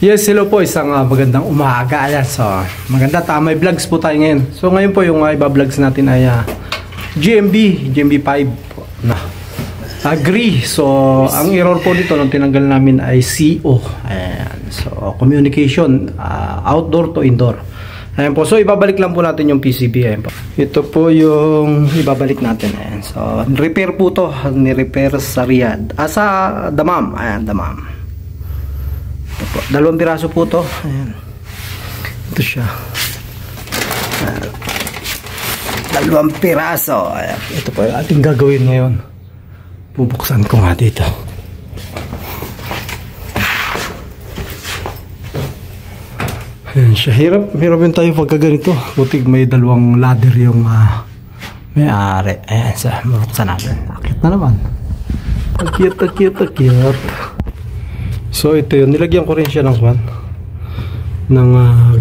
Yes, hello po. Isang magandang umaga. Ayan, so, maganda. May vlogs po tayo ngayon. So, ngayon po yung iba-vlogs natin ay GMB 5 po. Na. Agree. So, ang error po dito nung tinanggal namin ay CO. Ayan. So, communication. Outdoor to indoor. Ayan po. So, ibabalik lang po natin yung PCB. Ayan po. Ito po yung ibabalik natin. Ayan. So, repair po to. Ni-repair sa Riyadh. Sa Damam. Ayan, Damam. Dalawang piraso po to. Ayan. Ito siya. Dalawang piraso. Ayan. Ito po yung ating gagawin ngayon. Bubuksan ko nga dito. Ayan siya. Hirap yung tayo pagka ganito. Butig may dalawang ladder yung may-ari. Ayan siya. Bubuksan natin. Akit na naman. Akit. So ito yun, nilagyan ko rin siya ng kwan ng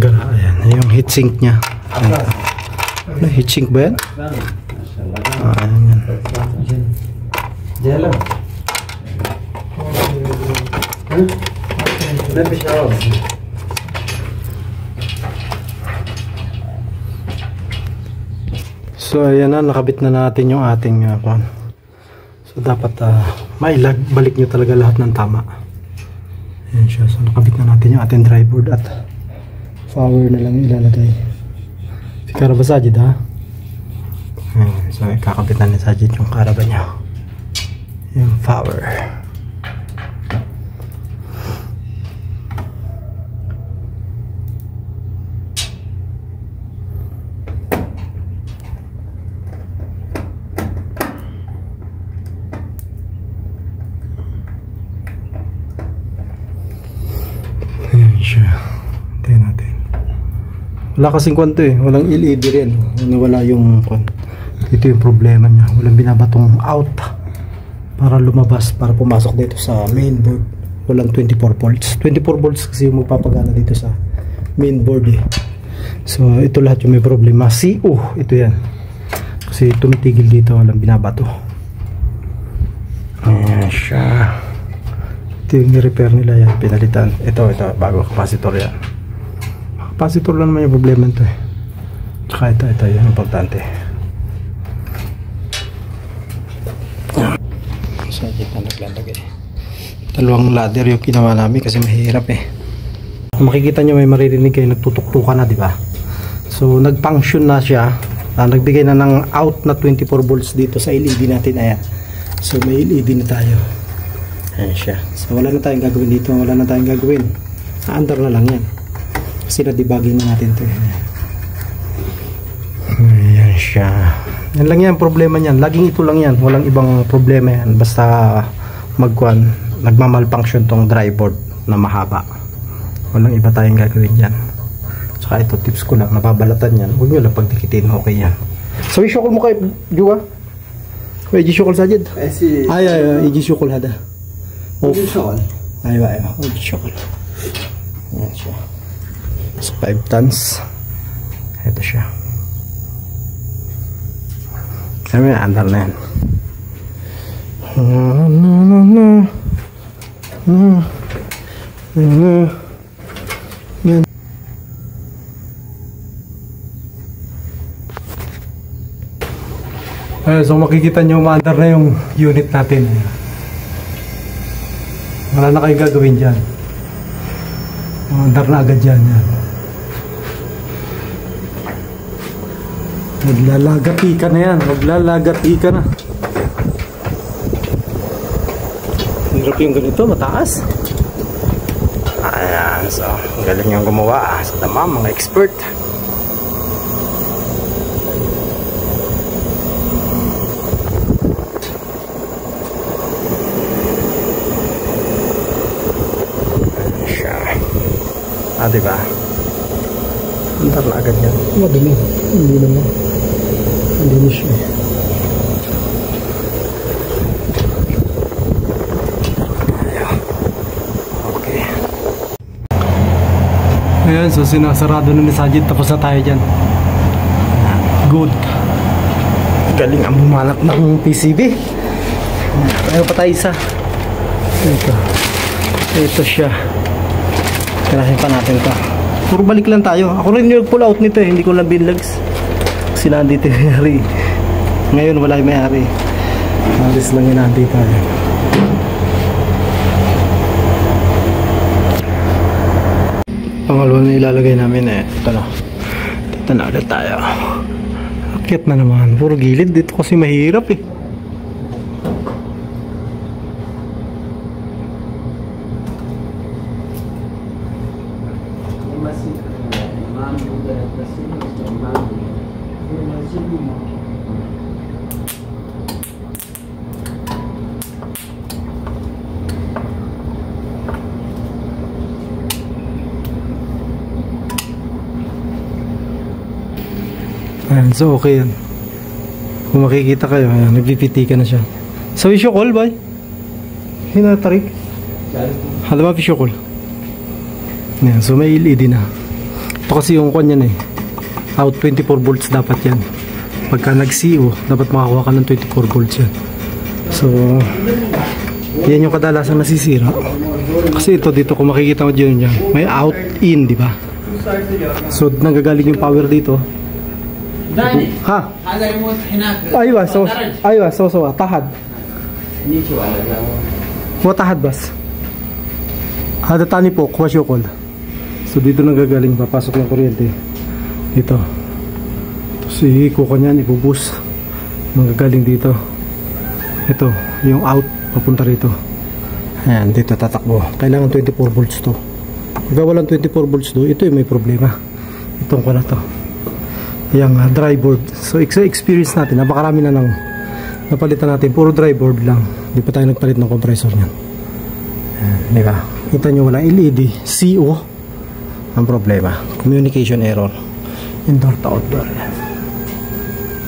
gara. Ayan, yung heatsink nya. Ano, heatsink ba yan? Ayan yan. So ayan na, nakabit na natin yung ating kwan. So dapat mailagбalik nyo talaga lahat ng tama. Ayan siya. So nakabit na natin yung ating driver at power na lang ilalagay. Si Karaba Sajid ha. Ayan. So kakabit na ni Sajid yung Karaba niya. Yung power. Hintayin natin. Wala kasing kwanto eh. Walang LED rin. Wala yung kwan. Ito yung problema niya. Walang binabatong out para lumabas, para pumasok dito sa main board. Walang 24 volts. 24 volts kasi yung magpapagana dito sa main board eh. So ito lahat yung may problema. CO. Ito yan. Kasi tumitigil dito. Walang binabato. Ayan siya. Yung repair nila yan, pinalitan. Ito, bago capacitor yan. Capacitor lang naman yung problema nito eh. Tsaka ito yung importante. So, dito na naglalagay. Dalawang ladder yung ginawa namin kasi mahirap eh. Makikita nyo may maririnig kayo, nagtutuktukan na, di ba? So, nag-function na siya. Nagbigay na ng out na 24 volts dito sa LED natin. Ayan. So, may LED na tayo. Ayan siya. So wala na tayong gagawin dito. Wala na tayong gagawin. Under na lang yan. Kasi na-debugging na natin ito. Ayan siya. Yan lang yan. Problema niyan. Laging ito lang yan. Walang ibang problema yan. Basta nagmamalfunction tong drive board na mahaba. Walang iba tayong gagawin yan. Saka ito tips ko lang. Nababalatan yan. Huwag nyo lang pagdikitin. Okay yan. So i-shokol mo kayo Juga. i-shokol Sajid. Ay i-shokol hada. Off. Aywa. Shokol. Ayan siya. So 5 tons. Ito siya. Sabi na, andar na yan. Yan. So makikita nyo, maandar na yung unit natin. Wala na kayong gagawin dyan. Mandar na agad dyan. Maglalagati ka na yan. Maglalagati ka na. Hirap yung ganito, mataas. Ayan. So, galing yung gumawa sa Damam, mga expert. Diba? Andar na agad yan. Madumi. Hindi naman. Hindi na siya. Okay. Ayan, so sinasarado na ni Sajid. Tapos na tayo dyan. Good. Galing ang bumanat ng PCB. Tayo pa tayo isa. Ito siya. Tirahin pa natin to. Puro balik lang tayo. Ako rin yung pull out nito eh. Hindi ko lang binlags. Kasi nandito yung may-ari. Ngayon wala yung may-ari. Alis lang yun nandito tayo. Pangalawa na ilalagay namin eh. Ito na. Dito na ulit tayo. Akyat na naman. Puro gilid. Dito kasi mahirap eh. Ayan, so okay yan. Kung makikita kayo, ayan, nagpipitikan na siya. So issue call ba? Hinatarik. Hala ba issue call? Ayan, so may LED na. Ito kasi yung kanya na eh. Out 24 volts dapat yan. Pagka nag-CO, dapat makakuha ka ng 24 volts yan. So yan yung kadalasan nasisira. Kasi ito dito kung makikita mo dyan, may out in, di ba? So nanggagaling yung power dito. Ha? Aywa, so tahad. Tahad bas. Ada tani po, kuha syukol. So dito nanggagaling, papasok yung kuryente. Dito. Tapos ikuko niyan, ibubus. Nanggagaling dito. Ito, yung out, papunta rito. Ayan, dito tatakbo. Kailangan 24 volts to. Pag walang 24 volts to, ito yung may problema. Itong ko na to. Yung dry board. So experience natin, napakarami na nang napalitan natin, puro dry board lang. Hindi pa tayo nagpalit ng compressor niyan. Di ba? Kita nyo walang LED, CO ang problema, communication error, indoor to outdoor.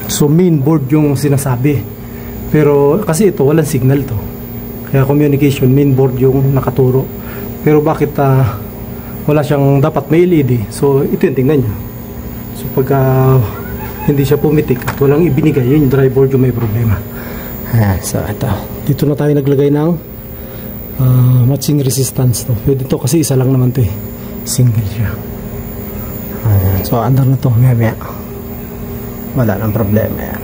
So main board yung sinasabi, pero kasi ito walang signal to, kaya communication main board yung nakaturo. Pero bakit wala siyang, dapat may LED? So ito yung tingnan nyo. So pagka hindi siya pumitik at walang ibinigay, yun yung dry board yung may problema. Ayan, so ito. Dito na tayo naglagay ng matching resistance to. Pwede to kasi isa lang naman to eh. Single siya. Ayan, so under na to. Maya wala nang problema yan.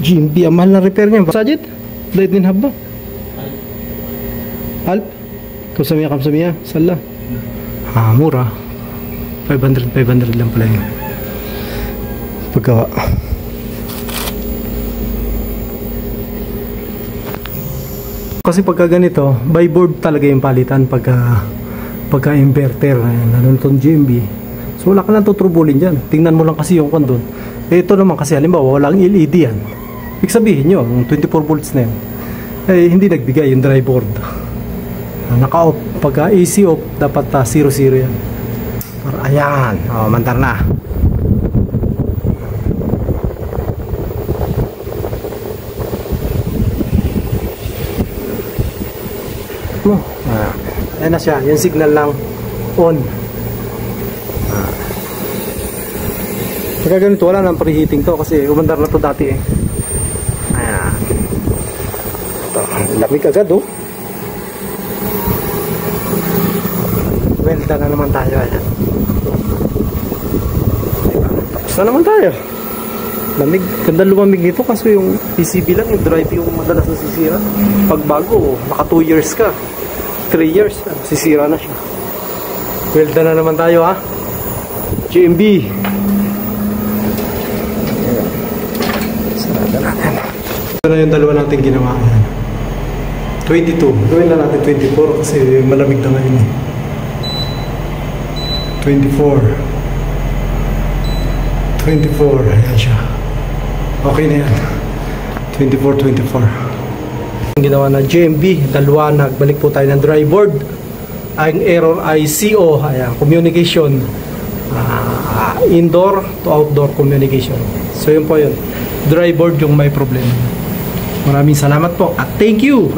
GMB, ang mahal na repair niya. Sajid? Light din haba? Halp? Kamsamiya, sala. Mura. 500 lang pala yun. Pagkawa. Kasi pagka ganito, by board talaga yung palitan pagka inverter. Nanon itong GMB. So wala ka lang tutrubulin dyan. Tingnan mo lang kasi yung kondon. Ito naman kasi halimbawa walang LED yan. Ibig sabihin nyo, yung 24 volts na yun, eh hindi nagbigay yung dry board. Naka-off. Pagka AC off, dapat 0-0 yan. Pero ayan, mantar na. Ayan na siya, yung signal lang on. Pagka ganito, wala nang preheating to kasi umandar na to dati eh. Ayan. Ito, lamig agad oh. Welda na naman tayo. Ayan. Tapos na naman tayo. Lamig. Ganda lumamig nito kasi yung PCB lang, yung drive yung madalas nasisira. Pag bago, naka 2 years ka. 3 years, sisira na siya. Welda na naman tayo ha. GMB. Sarada natin. Ito na yung dalawa natin ginawa. 22. Gawin na natin 24 kasi malamig na ngayon eh. 24. Ayan siya. Okay na yan. 24. Ang ginawa na GMB, dalawa, nagbalik po tayo ng dry board. Ang error ay CO, ayan, communication. Indoor to outdoor communication. So yun po yun. Dry board yung may problema. Maraming salamat po at thank you.